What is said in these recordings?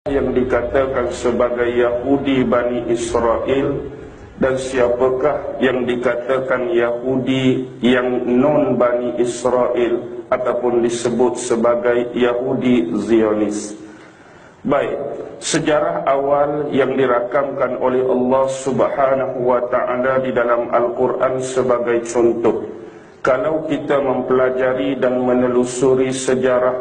yang dikatakan sebagai Yahudi Bani Israel, dan siapakah yang dikatakan Yahudi yang non Bani Israel ataupun disebut sebagai Yahudi Zionis. Baik, sejarah awal yang dirakamkan oleh Allah Subhanahu wa ta'ala di dalam Al-Quran sebagai contoh. Kalau kita mempelajari dan menelusuri sejarah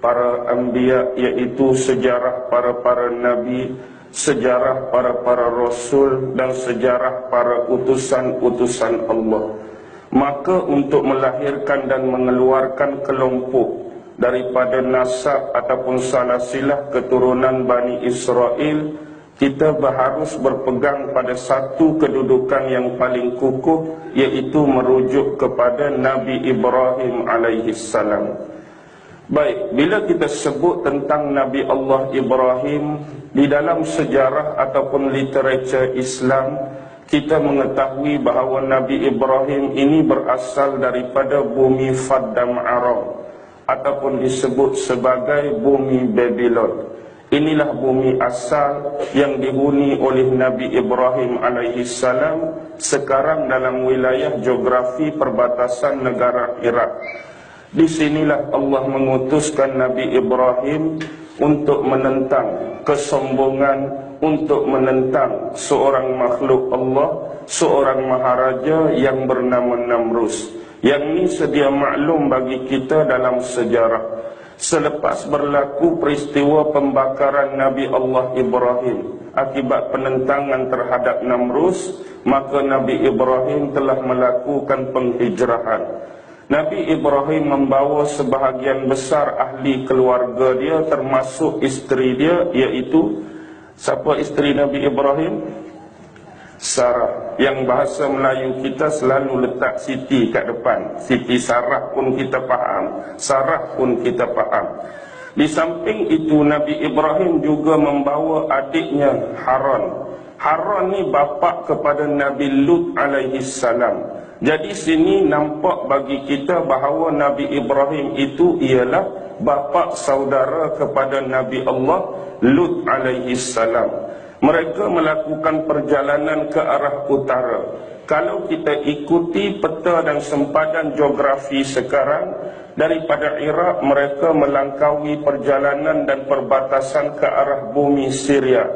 para anbiya, yaitu sejarah para nabi, sejarah para rasul, dan sejarah para utusan-utusan Allah, maka untuk melahirkan dan mengeluarkan kelompok daripada nasab ataupun salasilah keturunan Bani Israel, kita harus berpegang pada satu kedudukan yang paling kukuh, yaitu merujuk kepada Nabi Ibrahim alaihissalam. Baik, bila kita sebut tentang Nabi Allah Ibrahim di dalam sejarah ataupun literatur Islam, kita mengetahui bahawa Nabi Ibrahim ini berasal daripada bumi Faddam Aram ataupun disebut sebagai bumi Babylon. Inilah bumi asal yang dihuni oleh Nabi Ibrahim alaihissalam sekarang dalam wilayah geografi perbatasan negara Iraq. Di sinilah Allah mengutuskan Nabi Ibrahim untuk menentang kesombongan, untuk menentang seorang makhluk Allah, seorang maharaja yang bernama Namrus. Yang ini sedia maklum bagi kita dalam sejarah. Selepas berlaku peristiwa pembakaran Nabi Allah Ibrahim akibat penentangan terhadap Namrus, maka Nabi Ibrahim telah melakukan penghijrahan. Nabi Ibrahim membawa sebahagian besar ahli keluarga dia, termasuk isteri dia, iaitu siapa isteri Nabi Ibrahim? Sarah. Yang bahasa Melayu kita selalu letak Siti kat depan. Siti Sarah pun kita faham, Sarah pun kita faham. Di samping itu Nabi Ibrahim juga membawa adiknya Haran. Haran ni bapa kepada Nabi Lut alaihissalam. Jadi sini nampak bagi kita bahawa Nabi Ibrahim itu ialah bapa saudara kepada Nabi Allah Lut alaihissalam. Mereka melakukan perjalanan ke arah utara. Kalau kita ikuti peta dan sempadan geografi sekarang, daripada Iraq mereka melangkaui perjalanan dan perbatasan ke arah bumi Syria.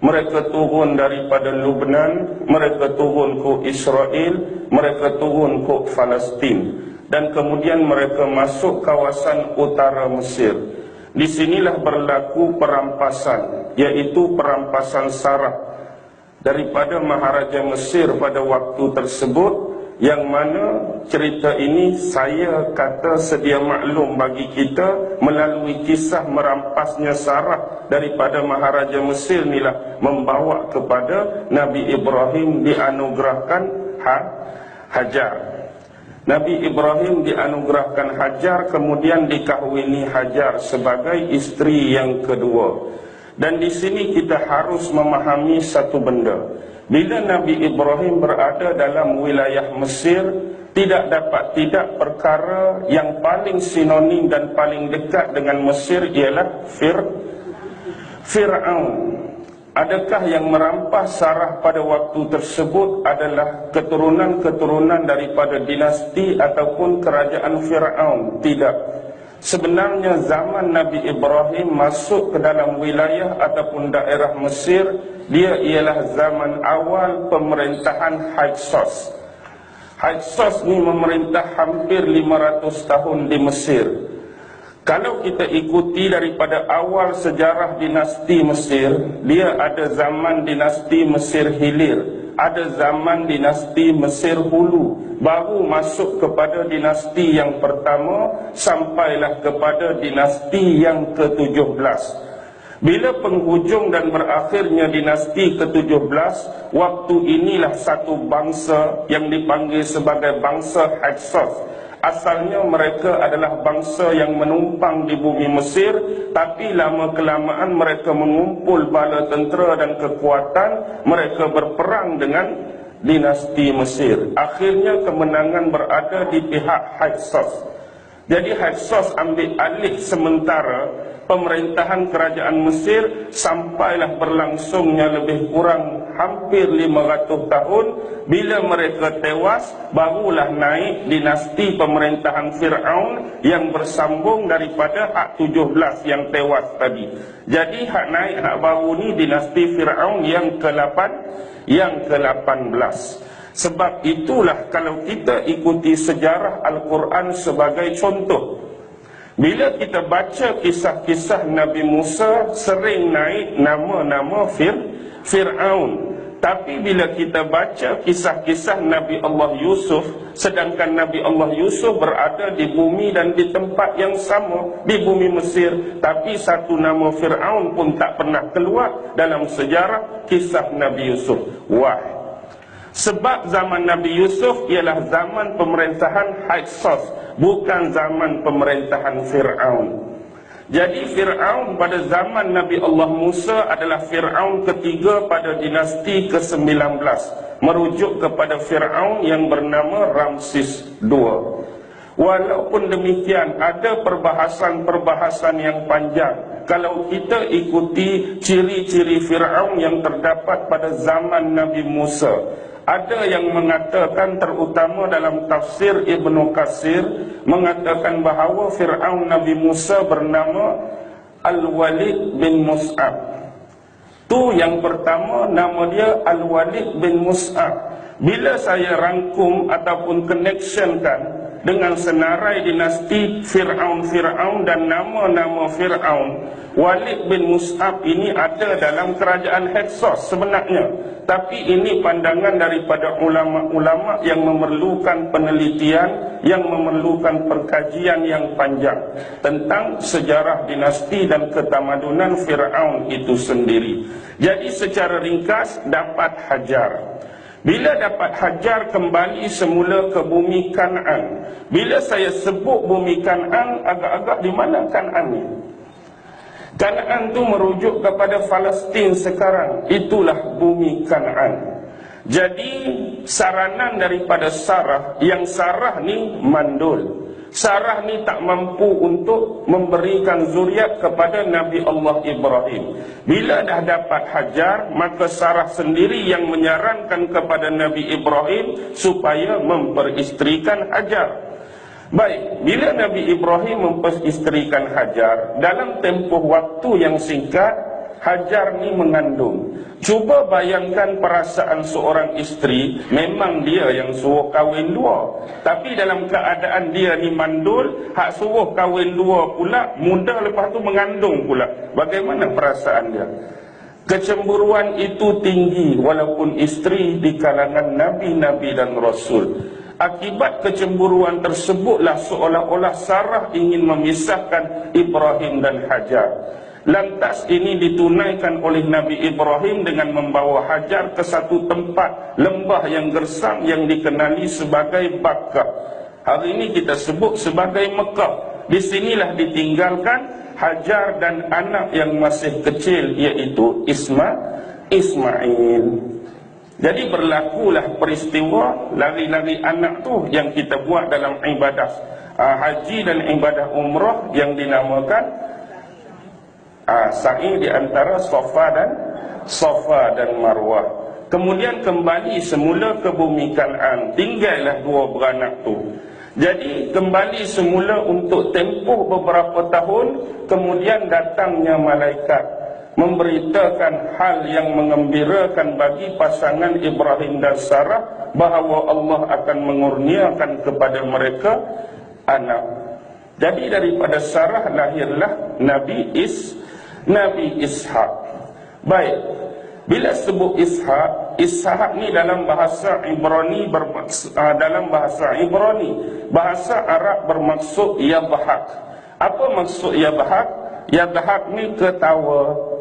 Mereka turun daripada Lebanon, mereka turun ke Israel, mereka turun ke Palestin, dan kemudian mereka masuk kawasan utara Mesir. Di sinilah berlaku perampasan, iaitu perampasan Sarah daripada Maharaja Mesir pada waktu tersebut, yang mana cerita ini saya kata sedia maklum bagi kita melalui kisah merampasnya Sarah daripada Maharaja Mesir inilah membawa kepada Nabi Ibrahim dianugerahkan Hajar. Nabi Ibrahim dianugerahkan Hajar, kemudian dikahwini Hajar sebagai isteri yang kedua. Dan di sini kita harus memahami satu benda. Bila Nabi Ibrahim berada dalam wilayah Mesir, tidak dapat tidak perkara yang paling sinonim dan paling dekat dengan Mesir ialah Fir'aun. Adakah yang merampas Sarah pada waktu tersebut adalah keturunan-keturunan daripada dinasti ataupun kerajaan Fir'aun? Tidak. Sebenarnya zaman Nabi Ibrahim masuk ke dalam wilayah ataupun daerah Mesir, dia ialah zaman awal pemerintahan Hyksos. Hyksos ni memerintah hampir 500 tahun di Mesir. Kalau kita ikuti daripada awal sejarah dinasti Mesir, dia ada zaman dinasti Mesir Hilir, ada zaman dinasti Mesir Hulu, baru masuk kepada dinasti yang pertama, sampailah kepada dinasti yang ke-17. Bila penghujung dan berakhirnya dinasti ke-17, waktu inilah satu bangsa yang dipanggil sebagai bangsa Hyksos. Asalnya mereka adalah bangsa yang menumpang di bumi Mesir, tapi lama-kelamaan mereka mengumpul bala tentera dan kekuatan, mereka berperang dengan dinasti Mesir. Akhirnya kemenangan berada di pihak Hyksos. Jadi Hyksos ambil alih sementara pemerintahan kerajaan Mesir sampailah berlangsungnya lebih kurang hampir 500 tahun. Bila mereka tewas, barulah naik dinasti pemerintahan Fir'aun yang bersambung daripada hak 17 yang tewas tadi. Jadi hak naik hak baru ni dinasti Fir'aun yang ke-8, yang ke-18. Sebab itulah kalau kita ikuti sejarah Al-Quran sebagai contoh, bila kita baca kisah-kisah Nabi Musa, sering naik nama-nama Fir'aun. Tapi bila kita baca kisah-kisah Nabi Allah Yusuf, sedangkan Nabi Allah Yusuf berada di bumi dan di tempat yang sama, di bumi Mesir, tapi satu nama Fir'aun pun tak pernah keluar dalam sejarah kisah Nabi Yusuf. Wah, sebab zaman Nabi Yusuf ialah zaman pemerintahan Hyksos, bukan zaman pemerintahan Fir'aun. Jadi Fir'aun pada zaman Nabi Allah Musa adalah Fir'aun ketiga pada dinasti ke-19, merujuk kepada Fir'aun yang bernama Ramses II. Walaupun demikian, ada perbahasan-perbahasan yang panjang kalau kita ikuti ciri-ciri Fir'aun yang terdapat pada zaman Nabi Musa. Ada yang mengatakan, terutama dalam tafsir Ibnu Katsir, mengatakan bahawa Fir'aun Nabi Musa bernama Al-Walid bin Mus'ab. Tu yang pertama, nama dia Al-Walid bin Mus'ab. Bila saya rangkum ataupun connectionkan dengan senarai dinasti Fir'aun dan nama-nama Fir'aun, Walid bin Mus'ab ini ada dalam kerajaan Hyksos sebenarnya. Tapi ini pandangan daripada ulama-ulama yang memerlukan penelitian, yang memerlukan pengkajian yang panjang tentang sejarah dinasti dan ketamadunan Fir'aun itu sendiri. Jadi secara ringkas, dapat hajar. Bila dapat hajar, kembali semula ke bumi Kan'an. Bila saya sebut bumi Kan'an, agak-agak di mana Kan'an ni? Kan'an tu merujuk kepada Palestin sekarang. Itulah bumi Kan'an. Jadi saranan daripada Sarah, yang Sarah ni mandul. Sarah ni tak mampu untuk memberikan zuriat kepada Nabi Allah Ibrahim. Bila dah dapat Hajar, maka Sarah sendiri yang menyarankan kepada Nabi Ibrahim supaya memperistrikan Hajar. Baik, bila Nabi Ibrahim memperistrikan Hajar, dalam tempoh waktu yang singkat, Hajar ni mengandung. Cuba bayangkan perasaan seorang isteri, memang dia yang suruh kahwin dua, tapi dalam keadaan dia ni mandul, hak suruh kahwin dua pula, muda lepas tu mengandung pula. Bagaimana perasaan dia? Kecemburuan itu tinggi walaupun isteri di kalangan Nabi-Nabi dan Rasul. Akibat kecemburuan tersebutlah seolah-olah Sarah ingin memisahkan Ibrahim dan Hajar. Lantas ini ditunaikan oleh Nabi Ibrahim dengan membawa Hajar ke satu tempat lembah yang gersam yang dikenali sebagai Bakkah. Hari ini kita sebut sebagai Mekah. Di sinilah ditinggalkan Hajar dan anak yang masih kecil, iaitu Ismail. Jadi berlakulah peristiwa lari-lari anak tu yang kita buat dalam ibadah haji dan ibadah umrah yang dinamakan sa'i di antara Safa dan Marwah. Kemudian kembali semula ke bumi Kan'an, tinggallah dua beranak tu. Jadi kembali semula untuk tempoh beberapa tahun, kemudian datangnya malaikat memberitakan hal yang mengembirakan bagi pasangan Ibrahim dan Sarah, bahawa Allah akan mengurniakan kepada mereka anak. Jadi daripada Sarah lahirlah Nabi Ishak. Baik, bila sebut Ishak ni dalam bahasa Ibrani bahasa Arab bermaksud yadhak. Apa maksud yadhak? Yadhak ni ketawa.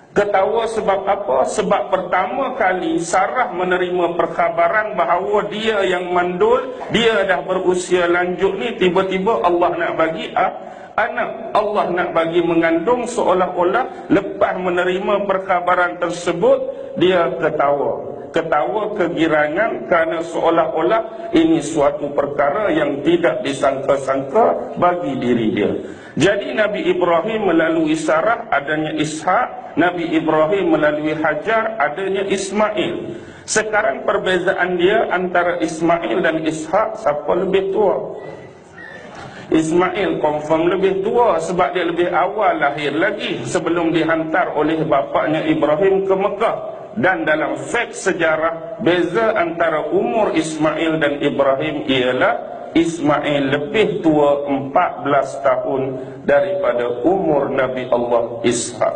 Ketawa sebab apa? Sebab pertama kali Sarah menerima perkhabaran bahawa dia yang mandul, dia dah berusia lanjut ni, tiba-tiba Allah nak bagi anak, Allah nak bagi mengandung, seolah-olah lepas menerima perkhabaran tersebut dia ketawa. ketawa kegirangan kerana seolah-olah ini suatu perkara yang tidak disangka-sangka bagi diri dia. Jadi Nabi Ibrahim melalui Sarah adanya Ishak, Nabi Ibrahim melalui Hajar adanya Ismail. Sekarang perbezaan dia antara Ismail dan Ishak, siapa lebih tua? Ismail confirm lebih tua sebab dia lebih awal lahir lagi sebelum dihantar oleh bapaknya Ibrahim ke Mekah. Dan dalam fakt sejarah, beza antara umur Ismail dan Ibrahim ialah Ismail lebih tua 14 tahun daripada umur Nabi Allah Ishak.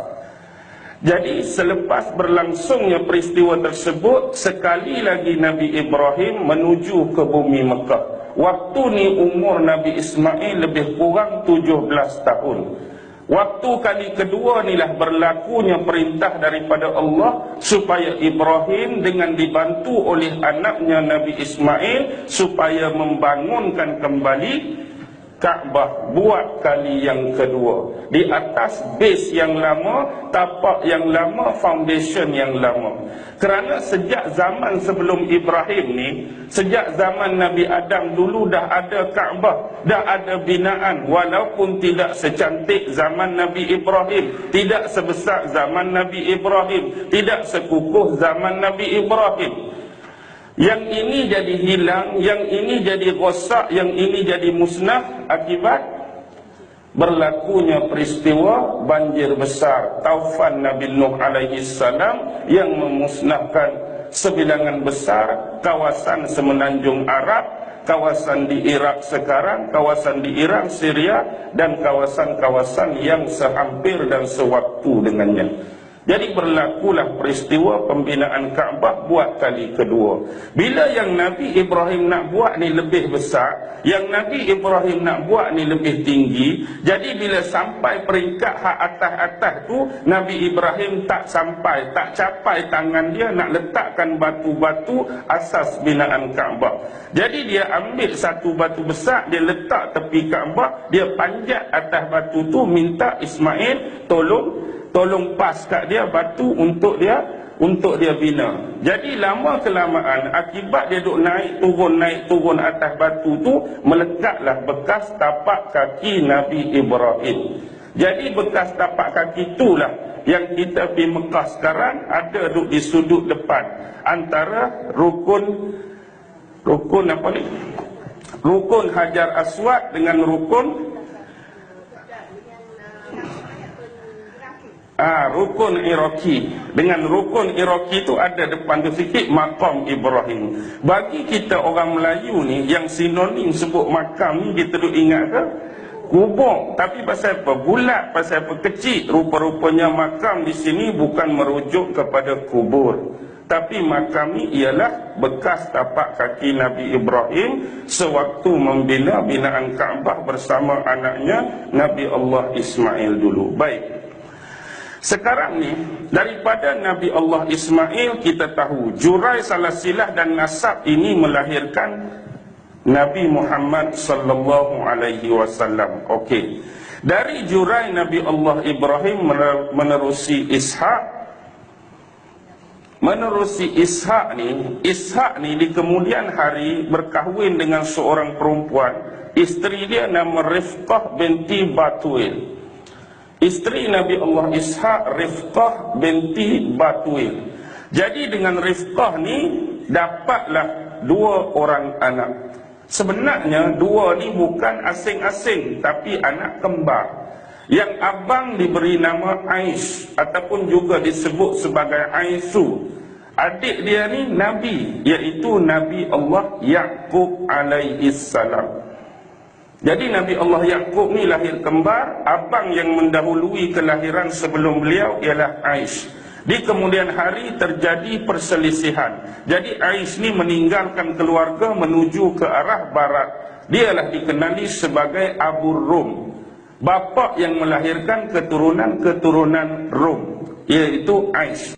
Jadi selepas berlangsungnya peristiwa tersebut, sekali lagi Nabi Ibrahim menuju ke bumi Mekah. Waktu ni umur Nabi Ismail lebih kurang 17 tahun. Waktu kali kedua inilah berlakunya perintah daripada Allah supaya Ibrahim dengan dibantu oleh anaknya Nabi Ismail supaya membangunkan kembali Kaabah buat kali yang kedua. Di atas base yang lama, tapak yang lama, foundation yang lama. Kerana sejak zaman sebelum Ibrahim ni, sejak zaman Nabi Adam dulu dah ada Kaabah, dah ada binaan. Walaupun tidak secantik zaman Nabi Ibrahim, tidak sebesar zaman Nabi Ibrahim, tidak sekukuh zaman Nabi Ibrahim. Yang ini jadi hilang, yang ini jadi rosak, yang ini jadi musnah akibat berlakunya peristiwa banjir besar taufan Nabi Nuh alaihi salam yang memusnahkan sebilangan besar kawasan semenanjung Arab, kawasan di Iraq sekarang, kawasan di Iran, Syria, dan kawasan-kawasan yang sehampir dan sewaktu dengannya. Jadi berlakulah peristiwa pembinaan Kaabah buat kali kedua. Bila yang Nabi Ibrahim nak buat ni lebih besar, yang Nabi Ibrahim nak buat ni lebih tinggi, jadi bila sampai peringkat hak atas-atas tu, Nabi Ibrahim tak sampai, tak capai tangan dia nak letakkan batu-batu asas binaan Kaabah. Jadi dia ambil satu batu besar, dia letak tepi Kaabah, dia panjat atas batu tu, minta Ismail tolong pas kat dia batu untuk dia bina. Jadi lama kelamaan akibat dia duk naik turun atas batu tu, melekatlah bekas tapak kaki Nabi Ibrahim. Jadi bekas tapak kaki itulah yang kita pergi Mekah sekarang ada duk di sudut depan antara rukun apa ni? Rukun Hajar Aswad dengan rukun rukun Iraqi. Dengan rukun Iraqi itu ada depan tu sikit makam Ibrahim. Bagi kita orang Melayu ni yang sinonim sebut makam ni, kita duk ingat ke? Kubur. Tapi pasal apa? Bulat, pasal apa? Kecil. Rupa-rupanya makam di sini bukan merujuk kepada kubur, tapi makam ni ialah bekas tapak kaki Nabi Ibrahim sewaktu membina binaan Kaabah bersama anaknya Nabi Allah Ismail dulu. Baik. Sekarang ni, daripada Nabi Allah Ismail kita tahu jurai salasilah dan nasab ini melahirkan Nabi Muhammad sallallahu alaihi wasallam. Okey. Dari jurai Nabi Allah Ibrahim menerusi Ishak. Menerusi Ishak ni di kemudian hari berkahwin dengan seorang perempuan. Isteri dia nama Rifqah binti Batuil. Isteri Nabi Allah Ishak Rifqah binti Batuil. Jadi dengan Rifqah ni dapatlah dua orang anak. Sebenarnya dua ni bukan asing-asing, tapi anak kembar. Yang abang diberi nama Aish ataupun juga disebut sebagai Aisyu. Adik dia ni Nabi, iaitu Nabi Allah Yaqub alaihi salam. Jadi Nabi Allah Yaqub ni lahir kembar. Abang yang mendahului kelahiran sebelum beliau ialah Aish. Di kemudian hari terjadi perselisihan. Jadi Aish ni meninggalkan keluarga menuju ke arah barat. Dialah dikenali sebagai Abu Rum, bapa yang melahirkan keturunan Rum, iaitu Aish.